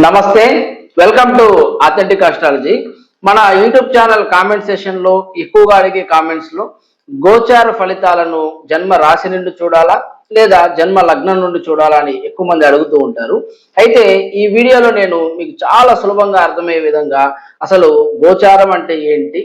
నమస్తే, welcome to authentic astrology. మన YouTube channel comment session లో ఎక్కువగా అడిగే కామెంట్స్ లో గోచార ఫలితాలను జన్మ రాశి నుండి చూడాలా లేదా జన్మ లగ్నం నుండి చూడాలా అని ఎక్కువ మంది అడుగుతూ ఉంటారు. అయితే ఈ వీడియోలో నేను మీకు చాలా సులభంగా అర్థమయ్యే విధంగా అసలు గోచారం అంటే ఏంటి,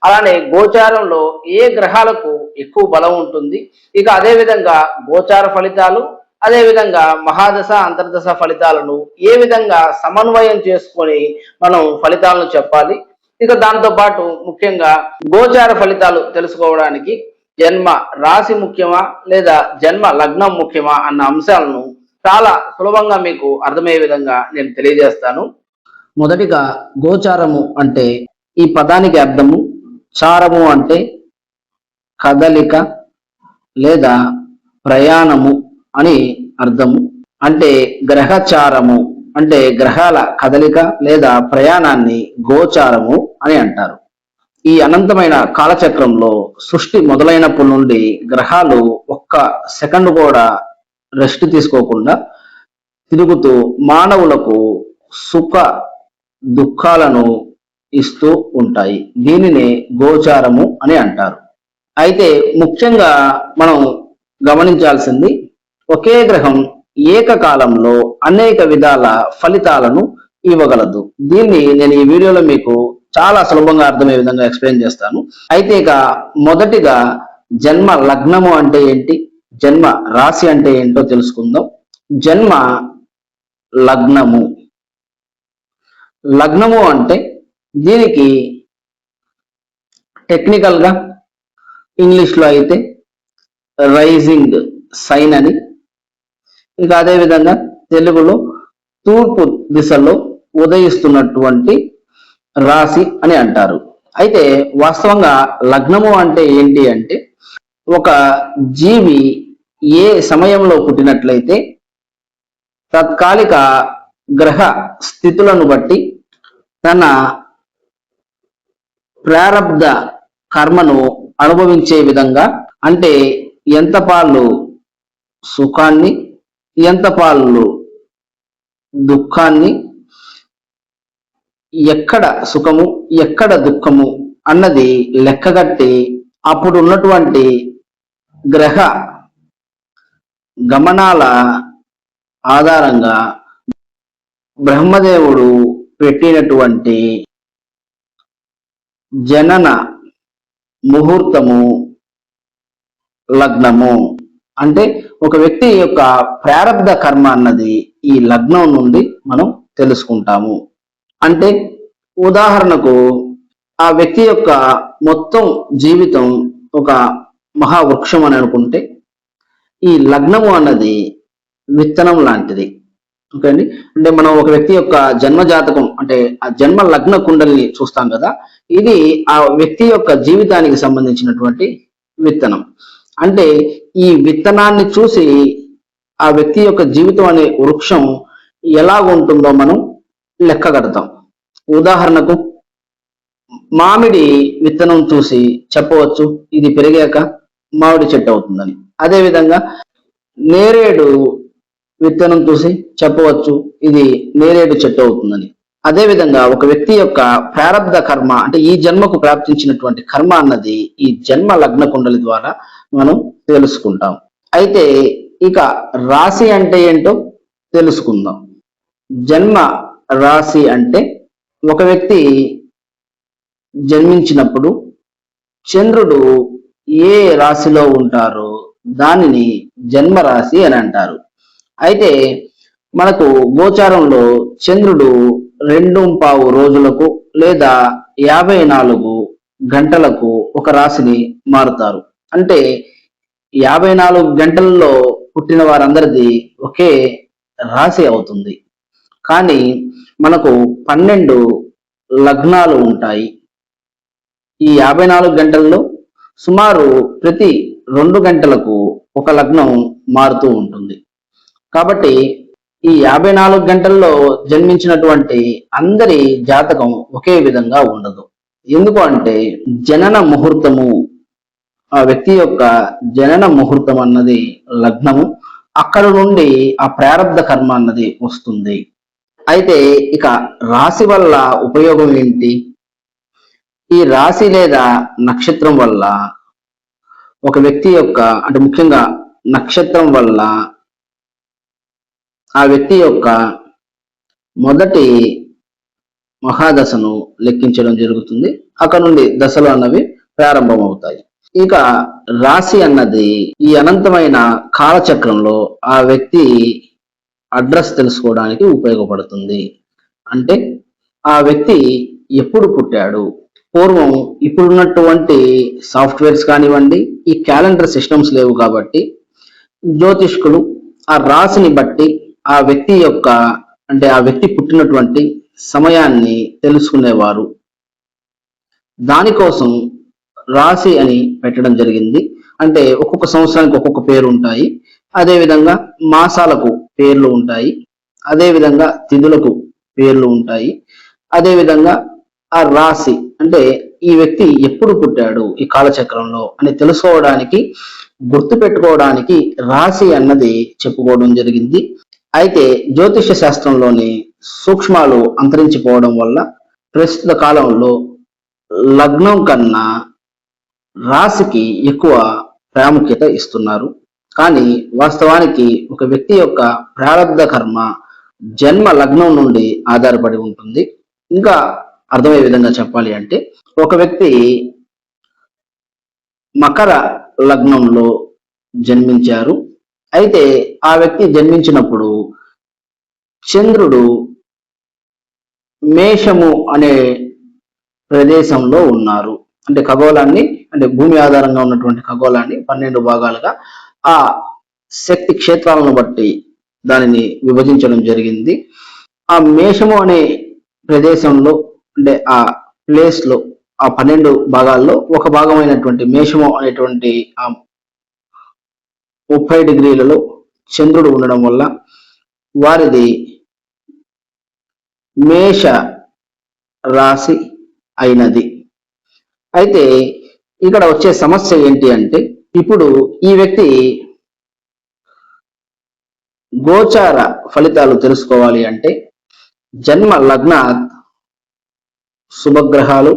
అలానే గోచారంలో ఏ గ్రహాలకు ఎక్కువ బలం ఉంటుంది, ఇక అదే విధంగా గోచార ఫలితాలు, అదేవిధంగా మహాదశ అంతర్దశ ఫలితాలను ఏ విధంగా సమన్వయం చేసుకొని మనం ఫలితాలను చెప్పాలి. ఇక దాంతో పాటు ముఖ్యంగా గోచార ఫలితాలు తెలుసుకోవడానికి జన్మ రాశి ముఖ్యమా లేదా జన్మ లగ్నం ముఖ్యమా అన్న అంశాలను చాలా సులభంగా మీకు అర్థమయ్యే విధంగా నేను తెలియజేస్తాను. మొదటిగా గోచారము అంటే ఈ పదానికి అర్థము, చారము అంటే కదలిక లేదా ప్రయాణము అని అర్థము. అంటే గ్రహచారము అంటే గ్రహాల కదలిక లేదా ప్రయాణాన్ని గోచారము అని అంటారు. ఈ అనంతమైన కాలచక్రంలో సృష్టి మొదలైనప్పటి నుండి గ్రహాలు ఒక్క సెకండ్ కూడా రెస్ట్ తీసుకోకుండా తిరుగుతూ మానవులకు సుఖ దుఃఖాలను ఇస్తూ ఉంటాయి. దీనినే గోచారము అని అంటారు. అయితే ముఖ్యంగా మనం గమనించాల్సింది, ఒకే గ్రహం ఏకకాలంలో అనేక విధాల ఫలితాలను ఇవ్వగలదు. దీన్ని నేను ఈ వీడియోలో మీకు చాలా సులభంగా అర్థమయ్యే విధంగా ఎక్స్ప్లెయిన్ చేస్తాను. అయితే ఇక మొదటిగా జన్మ లగ్నము అంటే ఏంటి, జన్మ రాశి అంటే ఏంటో తెలుసుకుందాం. జన్మ లగ్నము, లగ్నము అంటే దీనికి టెక్నికల్గా ఇంగ్లీష్లో అయితే రైజింగ్ సైన్ అని, ఇక అదేవిధంగా తెలుగులో తూర్పు దిశలో ఉదయిస్తున్నటువంటి రాశి అని అంటారు. అయితే వాస్తవంగా లగ్నము అంటే ఏంటి అంటే, ఒక జీవి ఏ సమయంలో పుట్టినట్లయితే తత్కాలిక గ్రహ స్థితులను బట్టి తన ప్రారబ్ధ కర్మను అనుభవించే విధంగా, అంటే ఎంత పాళ్ళు సుఖాన్ని ఎంత పాళ్ళు దుఃఖాన్ని, ఎక్కడ సుఖము ఎక్కడ దుఃఖము అన్నది లెక్కగట్టి అప్పుడు ఉన్నటువంటి గ్రహ గమనాల ఆధారంగా బ్రహ్మదేవుడు పెట్టినటువంటి జనన ముహూర్తము లగ్నము. అంటే ఒక వ్యక్తి యొక్క ప్రారబ్ధ కర్మ అన్నది ఈ లగ్నం నుండి మనం తెలుసుకుంటాము. అంటే ఉదాహరణకు ఆ వ్యక్తి యొక్క మొత్తం జీవితం ఒక మహావృక్షం అని అనుకుంటే, ఈ లగ్నము అన్నది విత్తనం లాంటిది. ఓకే అండి. అంటే మనం ఒక వ్యక్తి యొక్క జన్మ జాతకం అంటే ఆ జన్మ లగ్న కుండలిని చూస్తాం కదా, ఇది ఆ వ్యక్తి యొక్క జీవితానికి సంబంధించినటువంటి విత్తనం. అంటే ఈ విత్తనాన్ని చూసి ఆ వ్యక్తి యొక్క జీవితం అనే వృక్షం ఎలా ఉంటుందో మనం లెక్క కడతాం. ఉదాహరణకు మామిడి విత్తనం చూసి చెప్పవచ్చు ఇది పెరిగాక మామిడి చెట్టు అవుతుందని. అదేవిధంగా నేరేడు విత్తనం చూసి చెప్పవచ్చు ఇది నేరేడు చెట్టు అవుతుందని. అదేవిధంగా ఒక వ్యక్తి యొక్క ప్రారబ్ధ కర్మ అంటే ఈ జన్మకు ప్రాప్తించినటువంటి కర్మ అన్నది ఈ జన్మ లగ్న కుండలి ద్వారా మనం తెలుసుకుంటాం. అయితే ఇక రాశి అంటే ఏంటో తెలుసుకుందాం. జన్మ రాశి అంటే ఒక వ్యక్తి జన్మించినప్పుడు చంద్రుడు ఏ రాశిలో ఉంటారో దానిని జన్మ రాశి అని అంటారు. అయితే మనకు గోచారంలో చంద్రుడు 2.25 రోజులకు లేదా 54 గంటలకు ఒక రాశిని మారుతారు. అంటే 54 గంటల్లో పుట్టిన వారందరిది ఒకే రాశి అవుతుంది. కానీ మనకు 12 లగ్నాలు ఉంటాయి. ఈ 54 గంటల్లో సుమారు ప్రతి 2 గంటలకు ఒక లగ్నం మారుతూ ఉంటుంది. కాబట్టి ఈ 54 గంటల్లో జన్మించినటువంటి అందరి జాతకం ఒకే విధంగా ఉండదు. ఎందుకు అంటే జనన ముహూర్తము, ఆ వ్యక్తి యొక్క జనన ముహూర్తం అన్నది లగ్నము, అక్కడ నుండి ఆ ప్రారబ్ధ కర్మ అన్నది వస్తుంది. అయితే ఇక రాశి వల్ల ఉపయోగం ఏంటి? ఈ రాశి లేదా నక్షత్రం వల్ల ఒక వ్యక్తి యొక్క అంటే ముఖ్యంగా నక్షత్రం వల్ల ఆ వ్యక్తి యొక్క మొదటి మహాదశను లెక్కించడం జరుగుతుంది. అక్కడ నుండి దశలు అన్నవి ప్రారంభమవుతాయి. ఇక రాశి అన్నది ఈ అనంతమైన కాలచక్రంలో ఆ వ్యక్తి అడ్రస్ తెలుసుకోవడానికి ఉపయోగపడుతుంది. అంటే ఆ వ్యక్తి ఎప్పుడు పుట్టాడు, పూర్వం ఇప్పుడున్నటువంటి సాఫ్ట్వేర్స్ కానివ్వండి, ఈ క్యాలెండర్ సిస్టమ్స్ లేవు కాబట్టి జ్యోతిష్కులు ఆ రాశిని బట్టి ఆ వ్యక్తి యొక్క అంటే ఆ వ్యక్తి పుట్టినటువంటి సమయాన్ని తెలుసుకునేవారు. దానికోసం రాశి అని పెట్టడం జరిగింది. అంటే ఒక్కొక్క సంవత్సరానికి ఒక్కొక్క పేరు ఉంటాయి. అదేవిధంగా మాసాలకు పేర్లు ఉంటాయి. అదేవిధంగా తిథులకు పేర్లు ఉంటాయి. అదేవిధంగా ఆ రాశి అంటే ఈ వ్యక్తి ఎప్పుడు పుట్టాడు ఈ కాలచక్రంలో అని తెలుసుకోవడానికి, గుర్తు పెట్టుకోవడానికి రాశి అన్నది చెప్పుకోవడం జరిగింది. అయితే జ్యోతిష శాస్త్రంలోని సూక్ష్మాలు అంతరించిపోవడం వల్ల ప్రస్తుత కాలంలో లగ్నం కన్నా రాశికి ఎక్కువ ప్రాముఖ్యత ఇస్తున్నారు. కానీ వాస్తవానికి ఒక వ్యక్తి యొక్క ప్రారంధ కర్మ జన్మ లగ్నం నుండి ఆధారపడి ఉంటుంది. ఇంకా అర్థమయ్యే విధంగా చెప్పాలి అంటే ఒక వ్యక్తి మకర లగ్నంలో జన్మించారు. అయితే ఆ వ్యక్తి జన్మించినప్పుడు చంద్రుడు మేషము అనే ప్రదేశంలో ఉన్నారు. అంటే ఖగోళాన్ని అంటే భూమి ఆధారంగా ఉన్నటువంటి ఖగోళాన్ని 12 భాగాలుగా ఆ శక్తి క్షేత్రాలను బట్టి దానిని విభజించడం జరిగింది. ఆ మేషము అనే ప్రదేశంలో అంటే ఆ ప్లేస్ లో ఆ 12 భాగాల్లో ఒక భాగమైనటువంటి మేషము అనేటువంటి ఆ 30 డిగ్రీలలో చంద్రుడు ఉండడం వల్ల వారిది మేష రాశి అయినది. అయితే ఇక్కడ వచ్చే సమస్య ఏంటి అంటే ఇప్పుడు ఈ వ్యక్తి గోచార ఫలితాలు తెలుసుకోవాలి అంటే జన్మ లగ్న శుభగ్రహాలు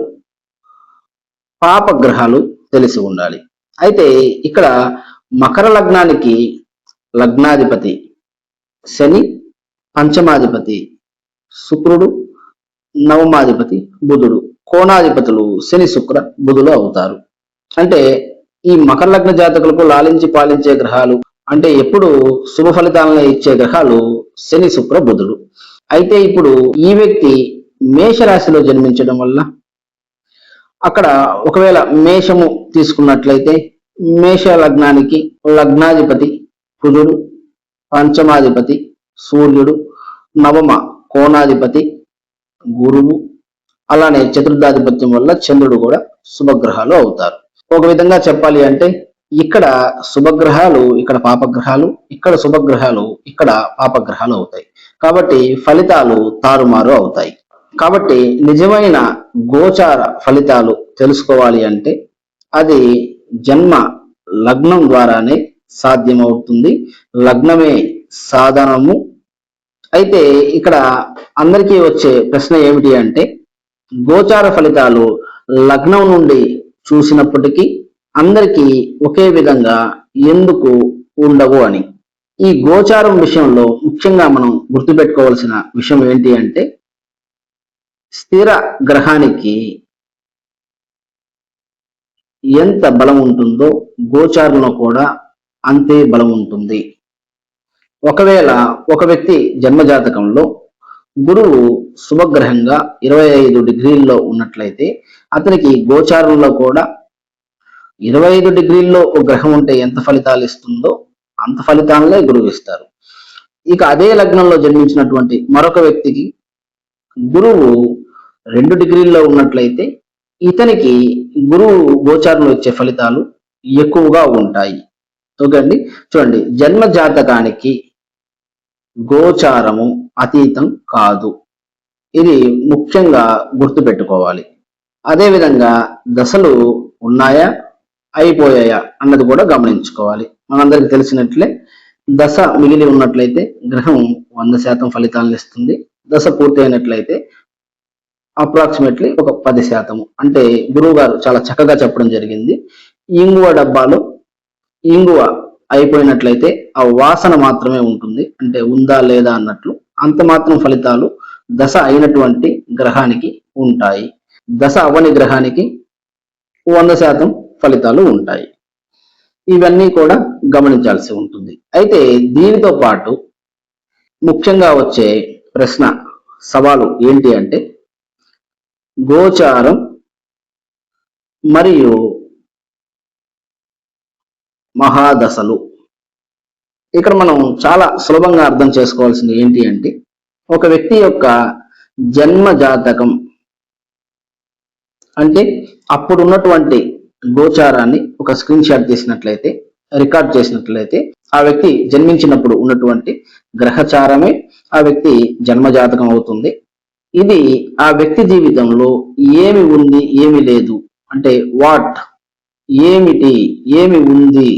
పాపగ్రహాలు తెలిసి ఉండాలి. అయితే ఇక్కడ మకర లగ్నానికి లగ్నాధిపతి శని, పంచమాధిపతి శుక్రుడు, నవమాధిపతి బుధుడు, కోణాధిపతులు శని శుక్ర బుధులు అవుతారు. అంటే ఈ మకర లగ్న జాతకులకు లాలించి పాలించే గ్రహాలు అంటే ఎప్పుడు శుభ ఫలితాలను ఇచ్చే గ్రహాలు శని శుక్ర బుధుడు. అయితే ఇప్పుడు ఈ వ్యక్తి మేషరాశిలో జన్మించడం వల్ల అక్కడ ఒకవేళ మేషము తీసుకున్నట్లయితే మేష లగ్నానికి లగ్నాధిపతి కుజుడు, పంచమాధిపతి సూర్యుడు, నవమ కోణాధిపతి గురువు, అలానే చతుర్థాధిపత్యం వల్ల చంద్రుడు కూడా శుభగ్రహాలు అవుతారు. ఒక విధంగా చెప్పాలి అంటే ఇక్కడ శుభగ్రహాలు ఇక్కడ పాపగ్రహాలు, ఇక్కడ శుభగ్రహాలు ఇక్కడ పాపగ్రహాలు అవుతాయి. కాబట్టి ఫలితాలు తారుమారు అవుతాయి. కాబట్టి నిజమైన గోచార ఫలితాలు తెలుసుకోవాలి అంటే అది జన్మ లగ్నం ద్వారానే సాధ్యమవుతుంది. లగ్నమే సాధనము. అయితే ఇక్కడ అందరికీ వచ్చే ప్రశ్న ఏమిటి అంటే గోచార ఫలితాలు లగ్నం నుండి చూసినప్పటికీ అందరికీ ఒకే విధంగా ఎందుకు ఉండవు అని. ఈ గోచారం విషయంలో ముఖ్యంగా మనం గుర్తుపెట్టుకోవాల్సిన విషయం ఏంటి అంటే స్థిర గ్రహానికి ఎంత బలం ఉంటుందో గోచారంలో కూడా అంతే బలం ఉంటుంది. ఒకవేళ ఒక వ్యక్తి జన్మజాతకంలో గురువు శుభగ్రహంగా 25 డిగ్రీల్లో ఉన్నట్లయితే అతనికి గోచారంలో కూడా 25 డిగ్రీల్లో ఒక గ్రహం ఉంటే ఎంత ఫలితాలు ఇస్తుందో అంత ఫలితాలనే గురువు ఇస్తారు. ఇక అదే లగ్నంలో జన్మించినటువంటి మరొక వ్యక్తికి గురువు 2 డిగ్రీల్లో ఉన్నట్లయితే ఇతనికి గురువు గోచారంలో ఇచ్చే ఫలితాలు ఎక్కువగా ఉంటాయి. ఓకే అండి, చూడండి, జన్మ జాతకానికి గోచారము అతీతం కాదు. ఇది ముఖ్యంగా గుర్తుపెట్టుకోవాలి. అదేవిధంగా దశలు ఉన్నాయా అయిపోయాయా అన్నది కూడా గమనించుకోవాలి. మనందరికి తెలిసినట్లే దశ మిగిలి ఉన్నట్లయితే గ్రహం 100% ఫలితాలను ఇస్తుంది. దశ పూర్తి అయినట్లయితే అప్రాక్సిమేట్లీ ఒక 10%. అంటే గురువు గారు చాలా చక్కగా చెప్పడం జరిగింది. ఇంగువ డబ్బాలో ఇంగువ అయిపోయినట్లయితే ఆ వాసన మాత్రమే ఉంటుంది, అంటే ఉందా లేదా అన్నట్లు. అంత మాత్రం ఫలితాలు దశ అయినటువంటి గ్రహానికి ఉంటాయి. దశ అవని గ్రహానికి 100% ఫలితాలు ఉంటాయి. ఇవన్నీ కూడా గమనించాల్సి ఉంటుంది. అయితే దీనితో పాటు ముఖ్యంగా వచ్చే ప్రశ్న, సవాలు ఏంటి అంటే గోచారం మరియు మహాదశలు. ఇక్కడ మనం చాలా సులభంగా అర్థం చేసుకోవాల్సింది ఏంటి అంటే ఒక వ్యక్తి యొక్క జన్మ జాతకం అంటే అప్పుడు ఉన్నటువంటి గోచారాన్ని ఒక స్క్రీన్ షాట్ తీసినట్లయితే, రికార్డ్ చేసినట్లయితే ఆ వ్యక్తి జన్మించినప్పుడు ఉన్నటువంటి గ్రహచారమే ఆ వ్యక్తి జన్మ జాతకం అవుతుంది. ఇది ఆ వ్యక్తి జీవితంలో ఏమి ఉంది ఏమి లేదు అంటే వాట్, ఏమిటి, ఏమి ఉంది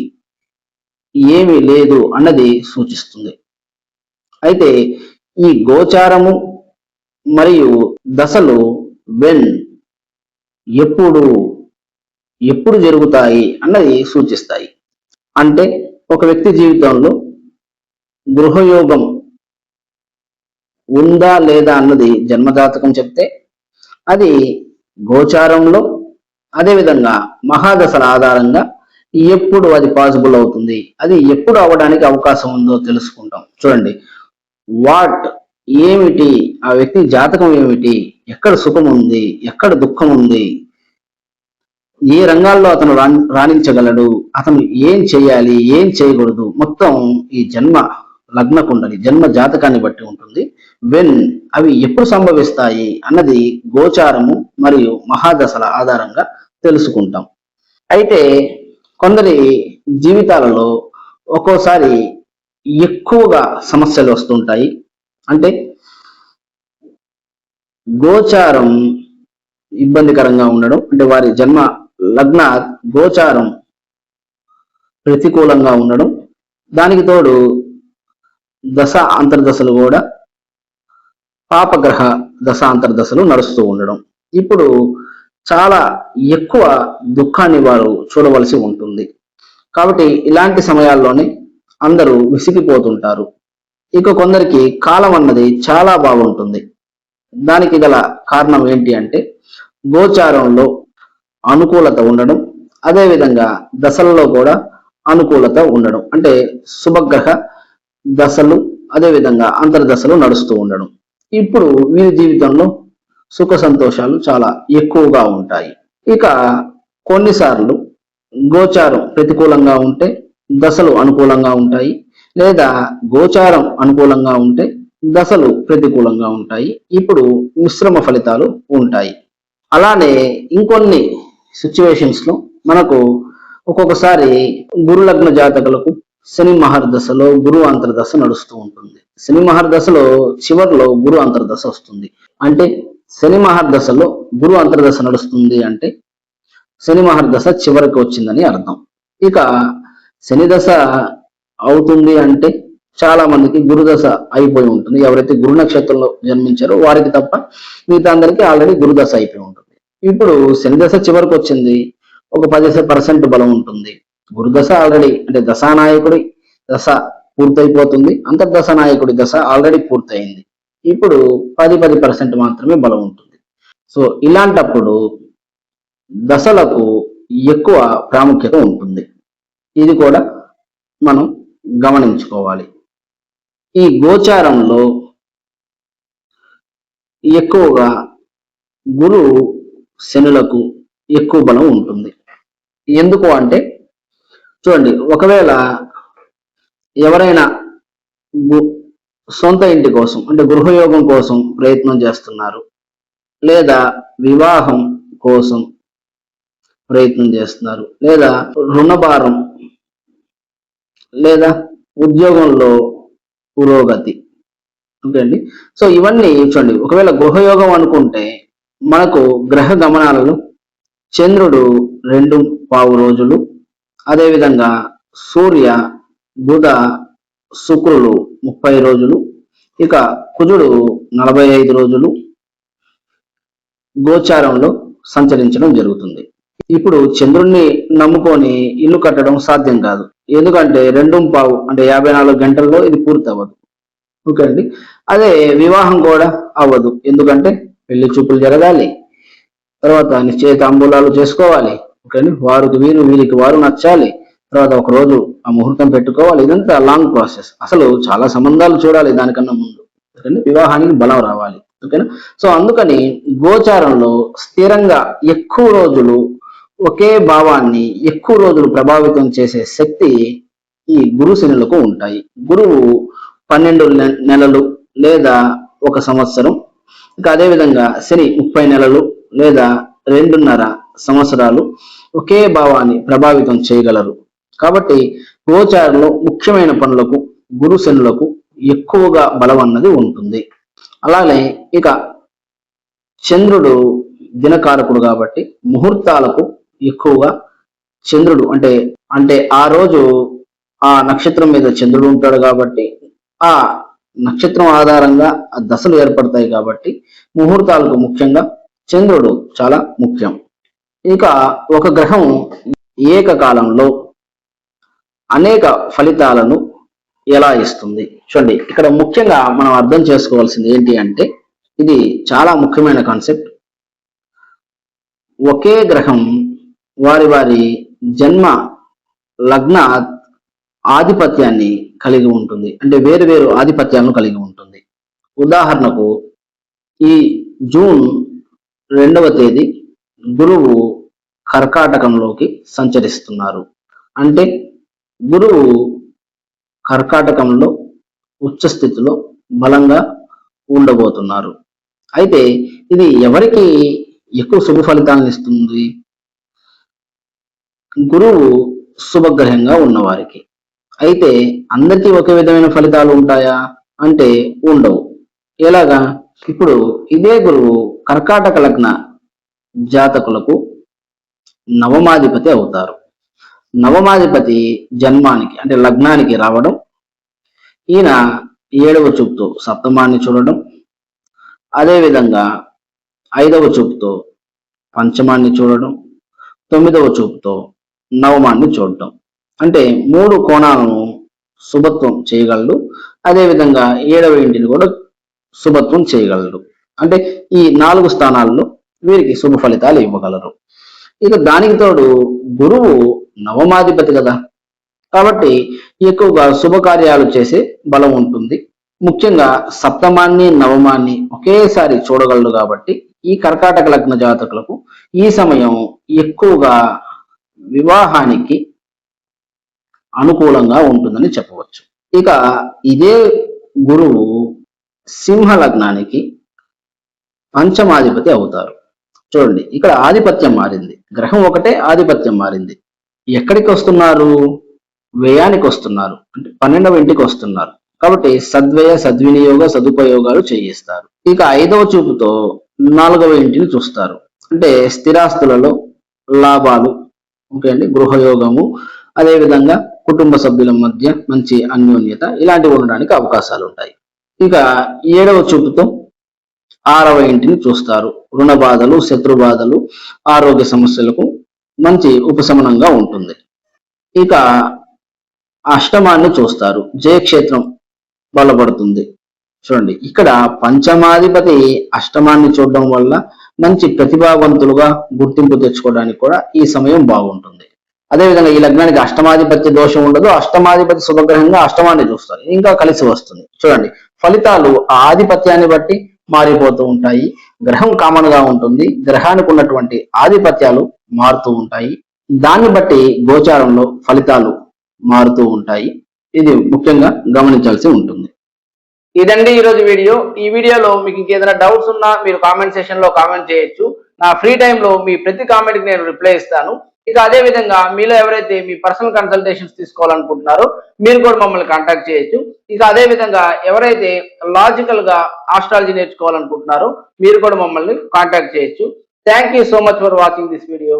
ఏమి లేదు అన్నది సూచిస్తుంది. అయితే ఈ గోచారము మరియు దశలు వెన్, ఎప్పుడు ఎప్పుడు జరుగుతాయి అన్నది సూచిస్తాయి. అంటే ఒక వ్యక్తి జీవితంలో గృహయోగం ఉందా లేదా అన్నది జన్మజాతకం చెప్తే, అది గోచారంలో అదేవిధంగా మహాదశల ఆధారంగా ఎప్పుడు అది పాసిబుల్ అవుతుంది, అది ఎప్పుడు అవ్వడానికి అవకాశం ఉందో తెలుసుకుంటాం. చూడండి, వాట్ ఏమిటి, ఆ వ్యక్తి జాతకం ఏమిటి, ఎక్కడ సుఖం ఉంది, ఎక్కడ దుఃఖం ఉంది, ఏ రంగాల్లో అతను రాణించగలడు, అతను ఏం చేయాలి ఏం చేయకూడదు, మొత్తం ఈ జన్మ లగ్న కుండలి జన్మ జాతకాన్ని బట్టి ఉంటుంది. వెన్, అవి ఎప్పుడు సంభవిస్తాయి అన్నది గోచారము మరియు మహాదశల ఆధారంగా తెలుసుకుంటాం. అయితే కొందరి జీవితాలలో ఒక్కోసారి ఎక్కువగా సమస్యలు వస్తుంటాయి. అంటే గోచారం ఇబ్బందికరంగా ఉండడం, అంటే వారి జన్మ లగ్న గోచారం ప్రతికూలంగా ఉండడం, దానికి తోడు దశ అంతర్దశలు కూడా పాపగ్రహ దశ అంతర్దశలు నడుస్తూ ఉండడం, ఇప్పుడు చాలా ఎక్కువ దుఃఖాన్ని వారు చూడవలసి ఉంటుంది. కాబట్టి ఇలాంటి సమయాల్లోనే అందరూ విసిగిపోతుంటారు. ఇక కొందరికి కాలం అన్నది చాలా బాగుంటుంది. దానికి గల కారణం ఏంటి అంటే గోచారంలో అనుకూలత ఉండడం, అదేవిధంగా దశలలో కూడా అనుకూలత ఉండడం, అంటే శుభగ్రహ దశలు అదేవిధంగా అంతర్దశలు నడుస్తూ ఉండడం. ఇప్పుడు వీరి జీవితంలో సుఖ సంతోషాలు చాలా ఎక్కువగా ఉంటాయి. ఇక కొన్నిసార్లు గోచారం ప్రతికూలంగా ఉంటే దశలు అనుకూలంగా ఉంటాయి, లేదా గోచారం అనుకూలంగా ఉంటే దశలు ప్రతికూలంగా ఉంటాయి. ఇప్పుడు మిశ్రమ ఫలితాలు ఉంటాయి. అలానే ఇంకొన్ని సిచ్యువేషన్స్ లో మనకు ఒక్కొక్కసారి గురు లగ్న జాతకులకు శని మహర్దశలో గురు అంతర్దశ నడుస్తూ ఉంటుంది. శని మహర్దశలో చివరిలో గురు అంతర్దశ వస్తుంది. అంటే శని మహర్దశలో గురు అంతర్దశ నడుస్తుంది అంటే శని మహర్దశ చివరికి వచ్చిందని అర్థం. ఇక శని దశ అవుతుంది అంటే చాలా మందికి గురుదశ అయిపోయి ఉంటుంది. ఎవరైతే గురు నక్షత్రంలో జన్మించారో వారికి తప్ప మిగతా అందరికీ ఆల్రెడీ గురుదశ అయిపోయి ఉంటుంది. ఇప్పుడు శని దశ చివరికి వచ్చింది, ఒక 10% బలం ఉంటుంది. గురుదశ ఆల్రెడీ, అంటే దశానాయకుడి దశ పూర్తయిపోతుంది, అంతర్దశ నాయకుడి దశ ఆల్రెడీ పూర్తయింది. ఇప్పుడు 10% మాత్రమే బలం ఉంటుంది. సో ఇలాంటప్పుడు దశలకు ఎక్కువ ప్రాముఖ్యత ఉంటుంది. ఇది కూడా మనం గమనించుకోవాలి. ఈ గోచారంలో ఎక్కువగా గురు శనులకు ఎక్కువ బలం ఉంటుంది. ఎందుకు అంటే చూడండి, ఒకవేళ ఎవరైనా సొంత ఇంటి కోసం అంటే గృహయోగం కోసం ప్రయత్నం చేస్తున్నారు, లేదా వివాహం కోసం ప్రయత్నం చేస్తున్నారు, లేదా రుణభారం, లేదా ఉద్యోగంలో పురోగతి, ఓకే అండి. సో ఇవన్నీ చూడండి, ఒకవేళ గృహయోగం అనుకుంటే మనకు గ్రహ గమనాలలో చంద్రుడు 2.5 రోజులు, అదేవిధంగా సూర్య బుధ శుక్రులు 30 రోజులు, ఇక కుజుడు 45 రోజులు గోచారంలో సంచరించడం జరుగుతుంది. ఇప్పుడు చంద్రుణ్ణి నమ్ముకొని ఇల్లు కట్టడం సాధ్యం కాదు. ఎందుకంటే 2:15 అంటే 54 గంటల్లో ఇది పూర్తి అవ్వదు. ఓకే అండి. అదే వివాహం కూడా అవ్వదు. ఎందుకంటే పెళ్లి చూపులు జరగాలి, తర్వాత నిశ్చయితాంబూలాలు చేసుకోవాలి. ఓకే అండి. వారికి వీరు వీరికి వారు నచ్చాలి, తర్వాత ఒక రోజు ఆ ముహూర్తం పెట్టుకోవాలి. ఇదంతా లాంగ్ ప్రాసెస్. అసలు చాలా సంబంధాలు చూడాలి దానికన్నా ముందు. ఓకే, వివాహానికి బలం రావాలి. ఓకేనా. సో అందుకని గోచారంలో స్థిరంగా ఎక్కువ రోజులు ఒకే భావాన్ని ఎక్కువ రోజులు ప్రభావితం చేసే శక్తి ఈ గురు శనులకు ఉంటాయి. గురువు 12 నెలలు లేదా 1 సంవత్సరం, ఇంకా అదేవిధంగా శని 30 నెలలు లేదా 2.5 సంవత్సరాలు ఒకే భావాన్ని ప్రభావితం చేయగలరు. కాబట్టి గోచారంలో ముఖ్యమైన పనులకు గురు శనులకు ఎక్కువగా బలం అన్నది ఉంటుంది. అలానే ఇక చంద్రుడు దినకారకుడు కాబట్టి ముహూర్తాలకు ఎక్కువగా చంద్రుడు అంటే అంటే ఆ రోజు ఆ నక్షత్రం మీద చంద్రుడు ఉంటాడు కాబట్టి ఆ నక్షత్రం ఆధారంగా ఆ దశలు ఏర్పడతాయి కాబట్టి ముహూర్తాలకు ముఖ్యంగా చంద్రుడు చాలా ముఖ్యం. ఇక ఒక గ్రహం ఏకకాలంలో అనేక ఫలితాలను ఎలా ఇస్తుంది చూడండి. ఇక్కడ ముఖ్యంగా మనం అర్థం చేసుకోవాల్సింది ఏంటి అంటే, ఇది చాలా ముఖ్యమైన కాన్సెప్ట్. ఒకే గ్రహం వారి వారి జన్మ లగ్న ఆధిపత్యాన్ని కలిగి ఉంటుంది. అంటే వేరు వేరు ఆధిపత్యాలను కలిగి ఉంటుంది. ఉదాహరణకు ఈ జూన్ 2వ తేదీ గురువు కర్కాటకంలోకి సంచరిస్తున్నారు. అంటే గురువు కర్కాటకంలో ఉచ్చ స్థితిలో బలంగా ఉండబోతున్నారు. అయితే ఇది ఎవరికి ఎక్కువ శుభ ఫలితాలను ఇస్తుంది? గురువు శుభగ్రహంగా ఉన్నవారికి. అయితే అందరికీ ఒకే విధమైన ఫలితాలు ఉంటాయా అంటే ఉండవు. ఎలాగా? ఇప్పుడు ఇదే గురువు కర్కాటక లగ్న జాతకులకు నవమాధిపతి అవుతారు. నవమాధిపతి జన్మానికి అంటే లగ్నానికి రావడం, ఈయన 7వ చూపుతో సప్తమాన్ని చూడడం, అదేవిధంగా 5వ చూపుతో పంచమాన్ని చూడడం, 9వ చూపుతో నవమాన్ని చూడటం. అంటే 3 కోణాలను శుభత్వం చేయగలడు. అదేవిధంగా 7వ ఇంటిని కూడా శుభత్వం చేయగలడు. అంటే ఈ 4 స్థానాల్లో వీరికి శుభ ఫలితాలు ఇవ్వగలరు. ఇక దానికి తోడు గురువు నవమాధిపతి కదా, కాబట్టి ఎక్కువగా శుభకార్యాలు చేసే బలం ఉంటుంది. ముఖ్యంగా సప్తమాన్ని నవమాన్ని ఒకేసారి చూడగలడు కాబట్టి ఈ కర్కాటక లగ్న జాతకులకు ఈ సమయం ఎక్కువగా వివాహానికి అనుకూలంగా ఉంటుందని చెప్పవచ్చు. ఇక ఇదే గురువు సింహ లగ్నానికి పంచమాధిపతి అవుతారు. చూడండి, ఇక్కడ ఆధిపత్యం మారింది. గ్రహం ఒకటే, ఆధిపత్యం మారింది. ఎక్కడికి వస్తున్నారు? వ్యయానికి వస్తున్నారు. అంటే 12వ ఇంటికి వస్తున్నారు. కాబట్టి సద్వ్యయ సద్వినియోగ సదుపయోగాలు చేయిస్తారు. ఇక 5వ చూపుతో 4వ ఇంటిని చూస్తారు. అంటే స్థిరాస్తులలో లాభాలు, ఓకే అండి, గృహయోగము, అదేవిధంగా కుటుంబ సభ్యుల మధ్య మంచి అన్యోన్యత ఇలాంటివి ఉండడానికి అవకాశాలు ఉంటాయి. ఇక 7వ చూపుతో 6వ ఇంటిని చూస్తారు. రుణ బాధలు, శత్రు బాధలు, ఆరోగ్య సమస్యలకు మంచి ఉపశమనంగా ఉంటుంది. ఇక అష్టమాన్ని చూస్తారు. జయక్షేత్రం బలపడుతుంది. చూడండి, ఇక్కడ పంచమాధిపతి అష్టమాన్ని చూడడం వల్ల మంచి ప్రతిభావంతులుగా గుర్తింపు తెచ్చుకోవడానికి కూడా ఈ సమయం బాగుంటుంది. అదేవిధంగా ఈ లగ్నానికి అష్టమాధిపత్య దోషం ఉండదు. అష్టమాధిపతి శుభగ్రహంగా అష్టమాన్ని చూస్తారు, ఇంకా కలిసి వస్తుంది. చూడండి, ఫలితాలు ఆ ఆధిపత్యాన్ని బట్టి మారిపోతూ ఉంటాయి. గ్రహం కామన్ గా ఉంటుంది. గ్రహానికి ఉన్నటువంటి ఆధిపత్యాలు మారుతూ ఉంటాయి. దాన్ని బట్టి గోచారంలో ఫలితాలు మారుతూ ఉంటాయి. ఇది ముఖ్యంగా గమనించాల్సి ఉంటుంది. ఇదండి ఈరోజు వీడియో. ఈ వీడియోలో మీకు ఇంకేదైనా డౌట్స్ ఉన్నా మీరు కామెంట్ సెషన్ లో కామెంట్ చేయొచ్చు. నా ఫ్రీ టైంలో మీ ప్రతి కామెంట్ కి నేను రిప్లై ఇస్తాను. ఇక అదే విధంగా మీలో ఎవరైతే మీ పర్సనల్ కన్సల్టేషన్స్ తీసుకోవాలనుకుంటున్నారో మీరు కూడా మమ్మల్ని కాంటాక్ట్ చేయొచ్చు. ఇక అదే విధంగా ఎవరైతే లాజికల్ గా ఆస్ట్రాలజీ నేర్చుకోవాలనుకుంటున్నారో మీరు కూడా మమ్మల్ని కాంటాక్ట్ చేయొచ్చు. Thank you so much for watching this video.